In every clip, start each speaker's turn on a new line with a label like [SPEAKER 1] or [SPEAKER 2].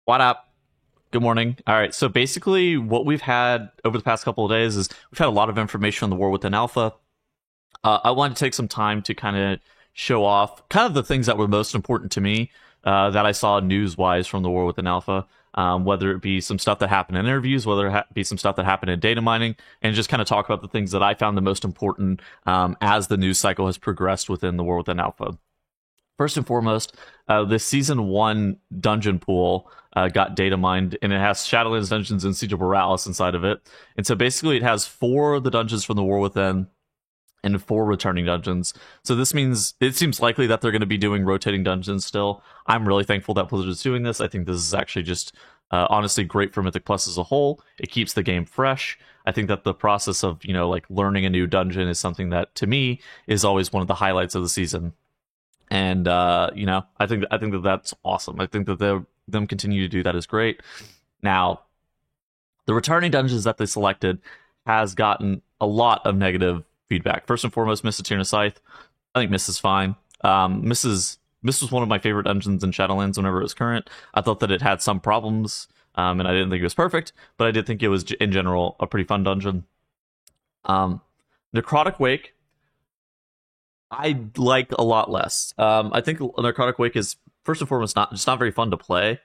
[SPEAKER 1] What up? Good morning. All right. So basically, what we've had over the past couple of days is we've had a lot of information on the War Within Alpha. I wanted to take some time to kind of show off kind of the things that were most important to me that I saw news-wise from the War Within Alpha. Whether it be some stuff that happened in interviews, whether it be some stuff that happened in data mining, and just kind of talk about the things that I found the most important as the news cycle has progressed within the War Within Alpha. First and foremost, the season one dungeon pool got data mined, and it has Shadowlands dungeons and Siege of Borealis inside of it. And so basically, it has four of the dungeons from the War Within and four returning dungeons. So this means it seems likely that they're going to be doing rotating dungeons still. I'm really thankful that Blizzard is doing this. I think this is actually just honestly great for Mythic Plus as a whole. It keeps the game fresh. I think that the process of like learning a new dungeon is something that to me is always one of the highlights of the season. And I think that that's awesome. I think that them continue to do that is great. Now, the returning dungeons that they selected has gotten a lot of negative feedback. First and foremost, Miss Aeterna Scythe. I think Miss is fine. Miss was one of my favorite dungeons in Shadowlands whenever it was current. I thought that it had some problems, and I didn't think it was perfect, but I did think it was in general a pretty fun dungeon. Necrotic Wake, I like a lot less. I think Necrotic Wake is first and foremost not very fun to play,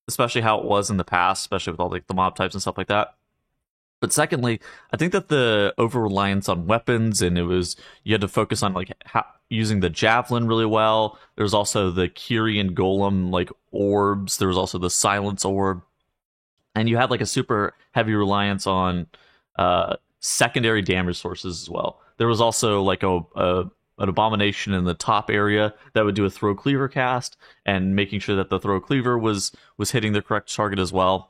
[SPEAKER 1] especially how it was in the past, especially with all like the mob types and stuff like that. But secondly, I think that the over reliance on weapons and you had to focus on like using the javelin really well. There's also the Kyrian Golem like orbs. There was also the Silence Orb, and you had like a super heavy reliance on secondary damage sources as well. There was also like an abomination in the top area that would do a throw cleaver cast, and making sure that the throw cleaver was hitting the correct target as well.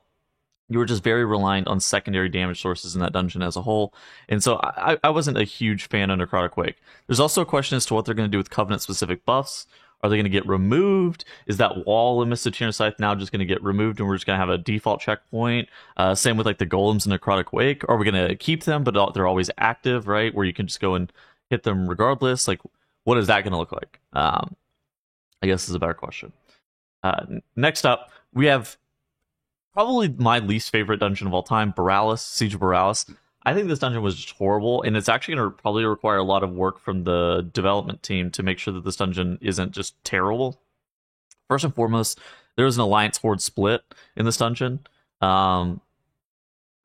[SPEAKER 1] You were just very reliant on secondary damage sources in that dungeon as a whole, and so I wasn't a huge fan of Necrotic Wake. There's also a question as to what they're going to do with Covenant-specific buffs. Are they going to get removed? Is that wall in Miss Aeterna Scythe now just going to get removed and we're just going to have a default checkpoint? Same with like the golems in Necrotic Wake. Are we going to keep them, but they're always active, right? Where you can just go and hit them regardless? Like, what is that going to look like? I guess is a better question. Next up, we have probably my least favorite dungeon of all time, Borealis, Siege of Borealis. I think this dungeon was just horrible, and it's actually going to probably require a lot of work from the development team to make sure that this dungeon isn't just terrible. First and foremost, there was an Alliance Horde split in this dungeon. I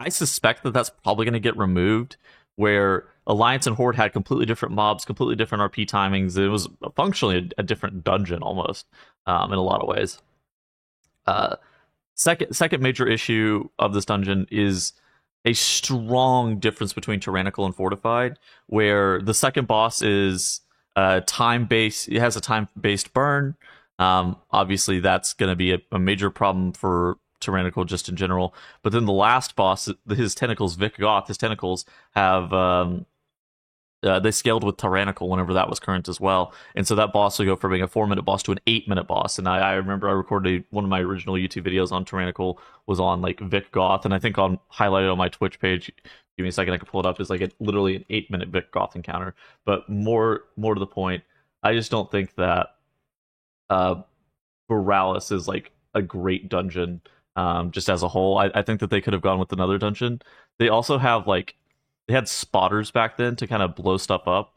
[SPEAKER 1] suspect that that's probably going to get removed, where Alliance and Horde had completely different mobs, completely different RP timings. It was functionally a different dungeon almost in a lot of ways. Second major issue of this dungeon is a strong difference between Tyrannical and Fortified, where the second boss is time-based. It has a time-based burn. Obviously, that's going to be a major problem for Tyrannical just in general. But then the last boss, his tentacles, Vic Goth, his tentacles have they scaled with Tyrannical whenever that was current as well, and so that boss will go from being a 4-minute boss to an 8-minute boss. And I remember I recorded one of my original YouTube videos on Tyrannical was on like Vic Goth, and I think on highlighted on my Twitch page. Give me a second, I can pull it up. Is like literally an 8-minute Vic Goth encounter. But more to the point, I just don't think that Borealis is like a great dungeon just as a whole. I think that they could have gone with another dungeon. They also have like they had spotters back then to kind of blow stuff up.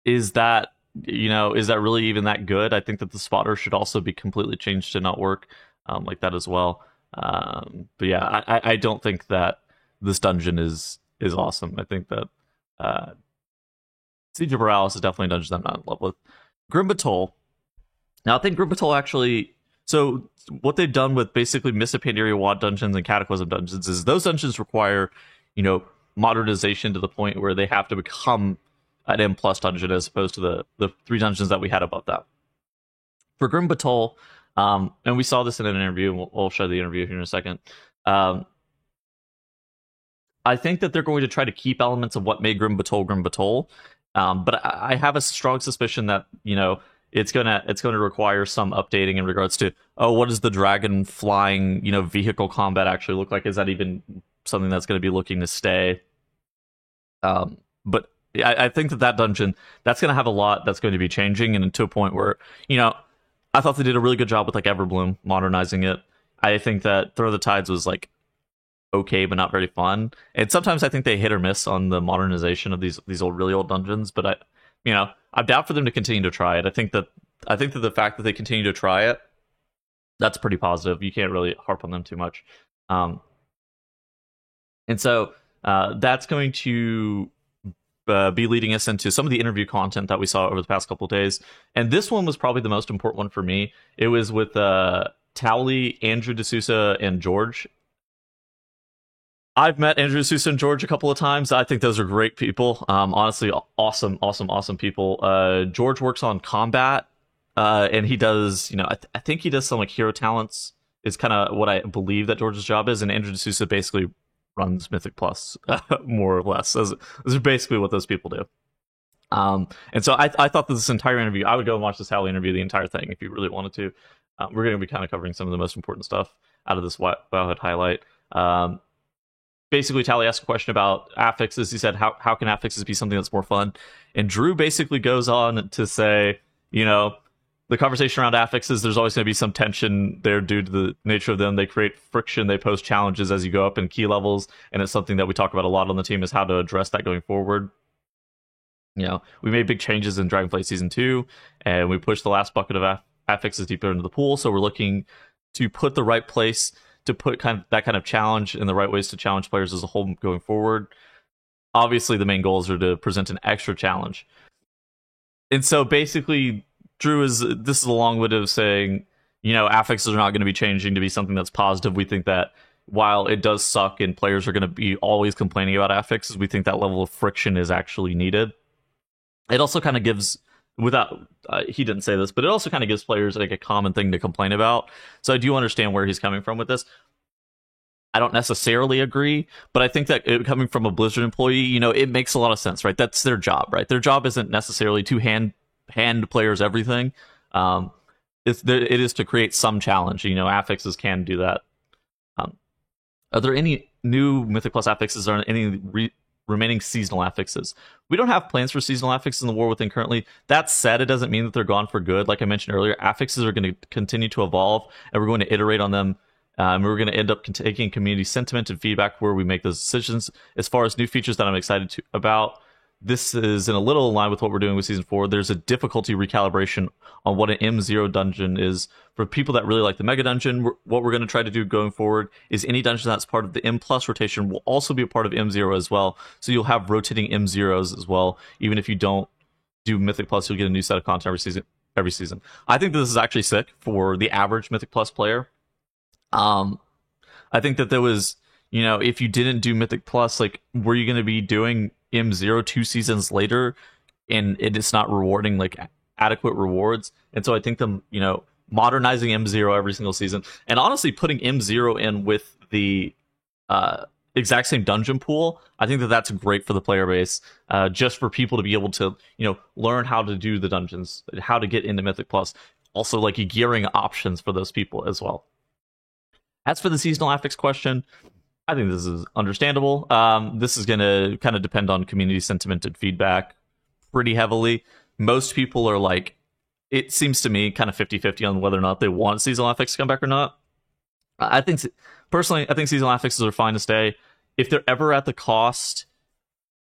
[SPEAKER 1] Is that really even that good? I think that the spotter should also be completely changed to not work like that as well. But yeah, I don't think that this dungeon is awesome. I think that Siege of Borealis is definitely a dungeon I'm not in love with. Grim Batol. Now I think Grim Batol actually. So what they've done with basically Mists of Pandaria WoD dungeons and Cataclysm dungeons is those dungeons require, modernization to the point where they have to become an M+ dungeon as opposed to the 3 dungeons that we had above that. For Grim Batol, and we saw this in an interview, and we'll show the interview here in a second. I think that they're going to try to keep elements of what made Grim Batol, but I have a strong suspicion that, it's gonna require some updating in regards to what does the dragon flying vehicle combat actually look like? Is that even something that's going to be looking to stay? But I think that dungeon that's going to have a lot that's going to be changing, and to a point where I thought they did a really good job with like Everbloom modernizing it. I think that Throw the Tides was like okay, but not very fun. And sometimes I think they hit or miss on the modernization of these old, really old dungeons. But I'm down for them to continue to try it. I think that the fact that they continue to try it, that's pretty positive. You can't really harp on them too much. Um, and so that's going to be leading us into some of the interview content that we saw over the past couple of days. And this one was probably the most important one for me. It was with Towley, Andrew D'Souza, and George. I've met Andrew D'Souza and George a couple of times. I think those are great people. Honestly, awesome people. George works on combat, and he does, I think he does some like hero talents. Is kind of what I believe that George's job is, and Andrew D'Souza basically runs Mythic Plus, more or less. Those are basically what those people do. And so I thought that this entire interview, I would go and watch this Towley interview, the entire thing, if you really wanted to. We're going to be kind of covering some of the most important stuff out of this Wowhead highlight. Basically, Towley asked a question about affixes. He said, how can affixes be something that's more fun? And Drew basically goes on to say, the conversation around affixes, there's always going to be some tension there due to the nature of them. They create friction. They pose challenges as you go up in key levels. And it's something that we talk about a lot on the team, is how to address that going forward. We made big changes in Dragonflight Season 2, and we pushed the last bucket of affixes deeper into the pool. So we're looking to put the right place to put that kind of challenge in the right ways to challenge players as a whole going forward. Obviously, the main goals are to present an extra challenge. And so basically, this is a long way of saying, affixes are not going to be changing to be something that's positive. We think that while it does suck and players are going to be always complaining about affixes, we think that level of friction is actually needed. It also kind of gives, he didn't say this, but it also kind of gives players like a common thing to complain about. So I do understand where he's coming from with this. I don't necessarily agree, but I think that coming from a Blizzard employee, it makes a lot of sense, right? That's their job, right? Their job isn't necessarily to hand players everything. It is to create some challenge. Affixes can do that. Are there any new Mythic Plus affixes or any remaining seasonal affixes? We don't have plans for seasonal affixes in the War Within currently. That said, it doesn't mean that they're gone for good. Like I mentioned earlier, affixes are going to continue to evolve, and we're going to iterate on them. We're going to end up taking community sentiment and feedback where we make those decisions. As far as new features that I'm excited about, this is in a little in line with what we're doing with Season 4. There's a difficulty recalibration on what an M0 dungeon is. For people that really like the Mega Dungeon, what we're going to try to do going forward is any dungeon that's part of the M Plus rotation will also be a part of M0 as well. So you'll have rotating M0s as well. Even if you don't do Mythic Plus, you'll get a new set of content every season. I think this is actually sick for the average Mythic Plus player. I think that there was, if you didn't do Mythic Plus, like, were you going to be doing M0 2 seasons later, and it's not rewarding like adequate rewards? And so I think modernizing M0 every single season, and honestly putting M0 in with the exact same dungeon pool, I think that that's great for the player base, just for people to be able to learn how to do the dungeons, how to get into Mythic Plus, also like gearing options for those people as well. As for the seasonal affix question, I think this is understandable. This is going to kind of depend on community sentiment and feedback pretty heavily. Most people are like, it seems to me, kind of 50-50 on whether or not they want seasonal affix to come back or not. Personally, I think seasonal affixes are fine to stay. If they're ever at the cost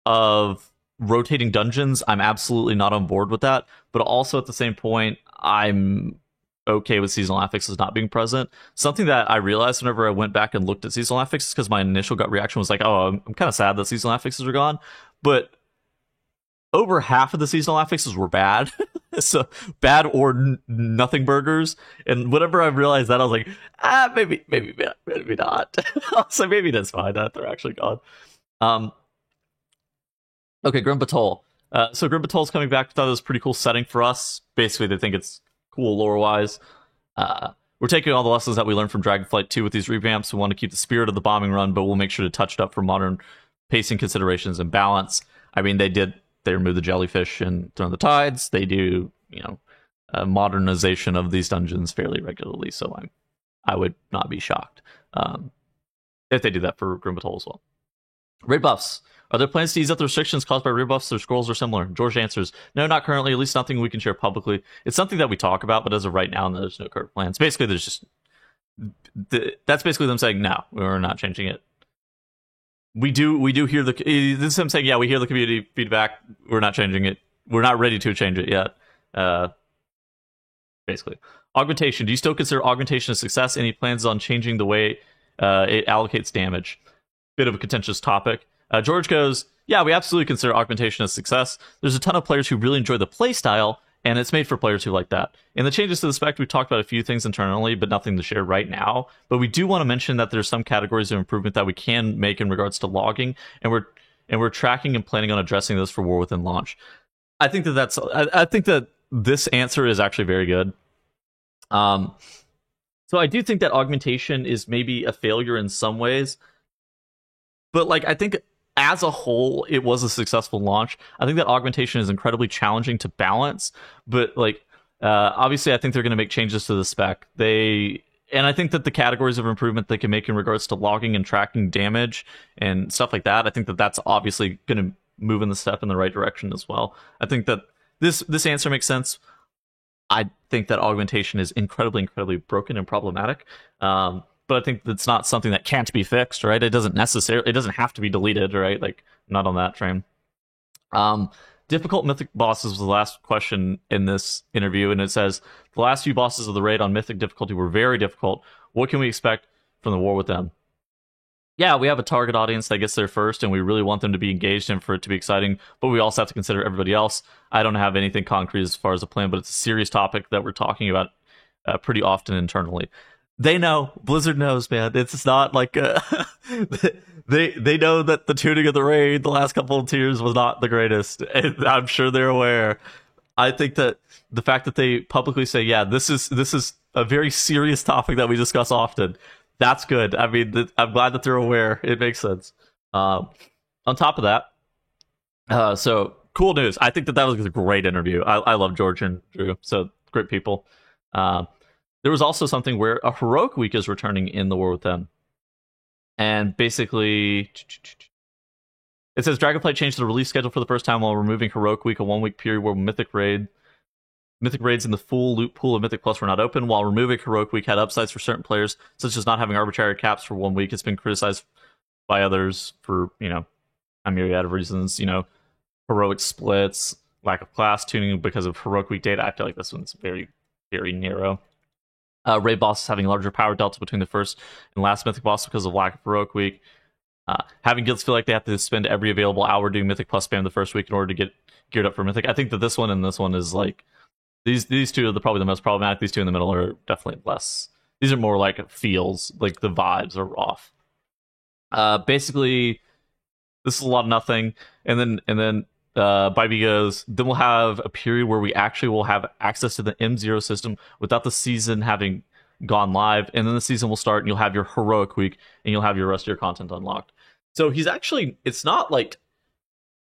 [SPEAKER 1] of rotating dungeons, I'm absolutely not on board with that. But also at the same point, I'm okay with seasonal affixes not being present. Something that I realized whenever I went back and looked at seasonal affixes, because my initial gut reaction was like, oh, I'm kind of sad that seasonal affixes are gone. But over half of the seasonal affixes were bad. So bad or nothing burgers. And whenever I realized that, I was like, maybe not. So maybe that's fine that they're actually gone. Okay, Grim Patrol. So Grim Patrol's coming back. I thought it was a pretty cool setting for us. Basically, they think it's cool lore-wise. We're taking all the lessons that we learned from Dragonflight 2 with these revamps. We want to keep the spirit of the bombing run, but we'll make sure to touch it up for modern pacing considerations and balance. I mean, they remove the jellyfish and Throw the Tides. They do, a modernization of these dungeons fairly regularly, so I would not be shocked if they do that for Grim Patrol as well. Raid buffs. Are there plans to ease up the restrictions caused by rebuffs or scrolls or similar? George answers, no, not currently, at least nothing we can share publicly. It's something that we talk about, but as of right now, there's no current plans. Basically, there's just... that's basically them saying, no, we're not changing it. We do hear the... This is them saying, yeah, we hear the community feedback, we're not changing it. We're not ready to change it yet. Basically. Augmentation. Do you still consider augmentation a success? Any plans on changing the way it allocates damage? Bit of a contentious topic. George goes, yeah, we absolutely consider augmentation a success. There's a ton of players who really enjoy the playstyle, and it's made for players who like that. In the changes to the spec, we've talked about a few things internally, but nothing to share right now. But we do want to mention that there's some categories of improvement that we can make in regards to logging, and we're tracking and planning on addressing this for War Within launch. I think that this answer is actually very good. So I do think that augmentation is maybe a failure in some ways, but like I think as a whole it was a successful launch. I think that augmentation is incredibly challenging to balance, but like obviously I think they're going to make changes to the spec. And I think that the categories of improvement they can make in regards to logging and tracking damage and stuff like that, I think that that's obviously going to move in the step in the right direction as well. I think that this answer makes sense. I think that augmentation is incredibly broken and problematic. But I think that's not something that can't be fixed, right? It doesn't have to be deleted, right? Like, not on that train. Difficult mythic bosses was the last question in this interview, and it says, the last few bosses of the raid on mythic difficulty were very difficult. What can we expect from the War with them? Yeah, we have a target audience that gets there first, and we really want them to be engaged and for it to be exciting, but we also have to consider everybody else. I don't have anything concrete as far as a plan, but it's a serious topic that we're talking about pretty often internally. They know. Blizzard knows, man. It's not like... they know that the tuning of the raid the last couple of tiers was not the greatest, and I'm sure they're aware. I think that the fact that they publicly say, yeah, this is a very serious topic that we discuss often, that's good. I mean, I'm glad that they're aware. It makes sense. On top of that, so cool news. I think that was a great interview. I love George and Drew. So great people. There was also something where a Heroic Week is returning in the War with them. And basically, it says Dragonflight changed the release schedule for the first time while removing Heroic Week, a 1-week period where Mythic raids in the full loot pool of Mythic Plus were not open, while removing Heroic Week had upsides for certain players, such as not having arbitrary caps for 1 week. It's been criticized by others for, a myriad of reasons, heroic splits, lack of class tuning because of Heroic Week data. I feel like this one's very, very narrow. Raid bosses having larger power delta between the first and last Mythic boss because of lack of Heroic Week. Having guilds feel like they have to spend every available hour doing Mythic Plus spam the first week in order to get geared up for Mythic. I think that this one and this one is like... These two are probably the most problematic. Then in the middle are definitely less. These are more like feels, like the vibes are off. Basically, this is a lot of nothing. And then Bybee goes, then we'll have a period where we actually will have access to the M0 system without the season having gone live. And then the season will start and you'll have your Heroic Week and you'll have your rest of your content unlocked. So it's not like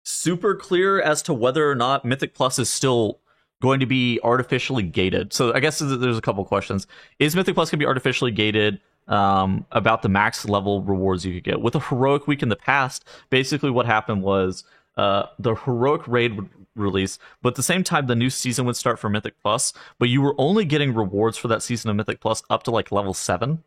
[SPEAKER 1] super clear as to whether or not Mythic Plus is still going to be artificially gated. So I guess there's a couple questions. Is Mythic Plus going to be artificially gated about the max level rewards you could get? With a Heroic Week in the past, basically what happened was the Heroic Raid would release, but at the same time the new season would start for Mythic Plus, but you were only getting rewards for that season of Mythic Plus up to like level 7.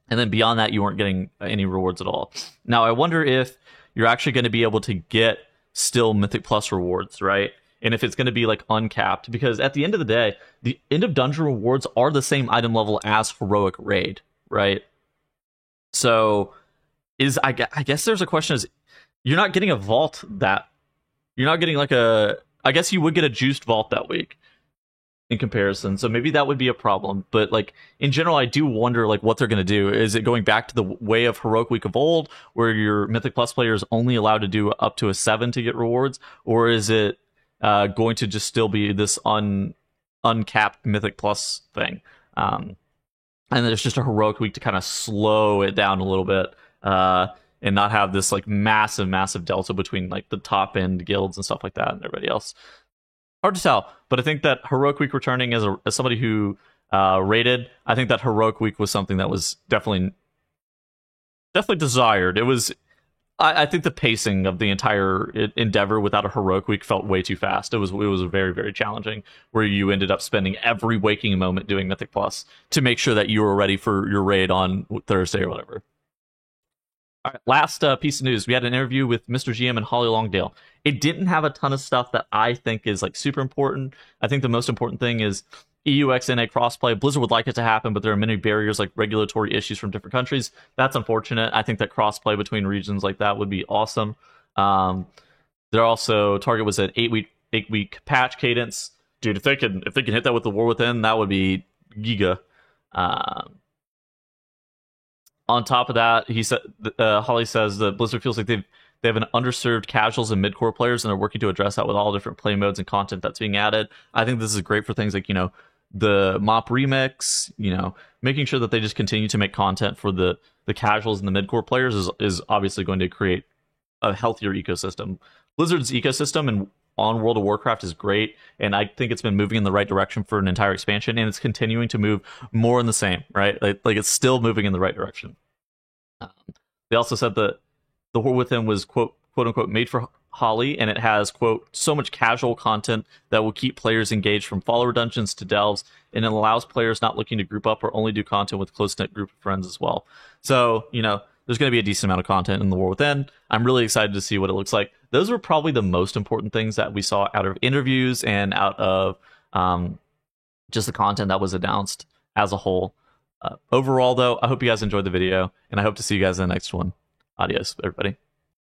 [SPEAKER 1] And then beyond that, you weren't getting any rewards at all. Now, I wonder if you're actually going to be able to get still Mythic Plus rewards, right? And if it's going to be like uncapped, because at the end of the day, the end of dungeon rewards are the same item level as Heroic Raid, right? So I guess there's a question is, you're not getting a vault you're not getting like I guess you would get a juiced vault that week in comparison. So maybe that would be a problem. But like in general, I do wonder like what they're going to do. Is it going back to the way of Heroic Week of old, where your Mythic Plus player is only allowed to do up to a 7 to get rewards? Or is it going to just still be this uncapped Mythic Plus thing? And there's just a Heroic Week to kind of slow it down a little bit and not have this like massive delta between like the top end guilds and stuff like that and everybody else. Hard to tell, but I think that Heroic Week returning as somebody who rated, I think that Heroic Week was something that was definitely desired. It was I think the pacing of the entire endeavor without a heroic week felt way too fast. It was very, very challenging, where you ended up spending every waking moment doing Mythic Plus to make sure that you were ready for your raid on Thursday or whatever. All right, last piece of news. We had an interview with Mr. GM and Holly Longdale. It didn't have a ton of stuff that I think is like super important. I think the most important thing is EUXNA crossplay. Blizzard would like it to happen, but there are many barriers like regulatory issues from different countries. That's unfortunate. I think that crossplay between regions like that would be awesome. There also Target was at 8-week patch cadence. Dude, if they can hit that with the War Within, that would be giga. On top of that, he said, Holly says that Blizzard feels like they have an underserved casuals and mid-core players, and they're working to address that with all different play modes and content that's being added. I think this is great for things like, the MOP remix, making sure that they just continue to make content for the casuals and the mid-core players is obviously going to create a healthier ecosystem. Blizzard's ecosystem and on World of Warcraft is great, and I think it's been moving in the right direction for an entire expansion, and it's continuing to move more in the same, right? Like it's still moving in the right direction. They also said that the War Within was quote unquote made for Holly, and it has quote so much casual content that will keep players engaged from follower dungeons to delves, and it allows players not looking to group up or only do content with a close-knit group of friends as well. So, there's going to be a decent amount of content in the War Within. I'm really excited to see what it looks like. Those were probably the most important things that we saw out of interviews and out of just the content that was announced as a whole. Overall, though, I hope you guys enjoyed the video, and I hope to see you guys in the next one. Adios, everybody.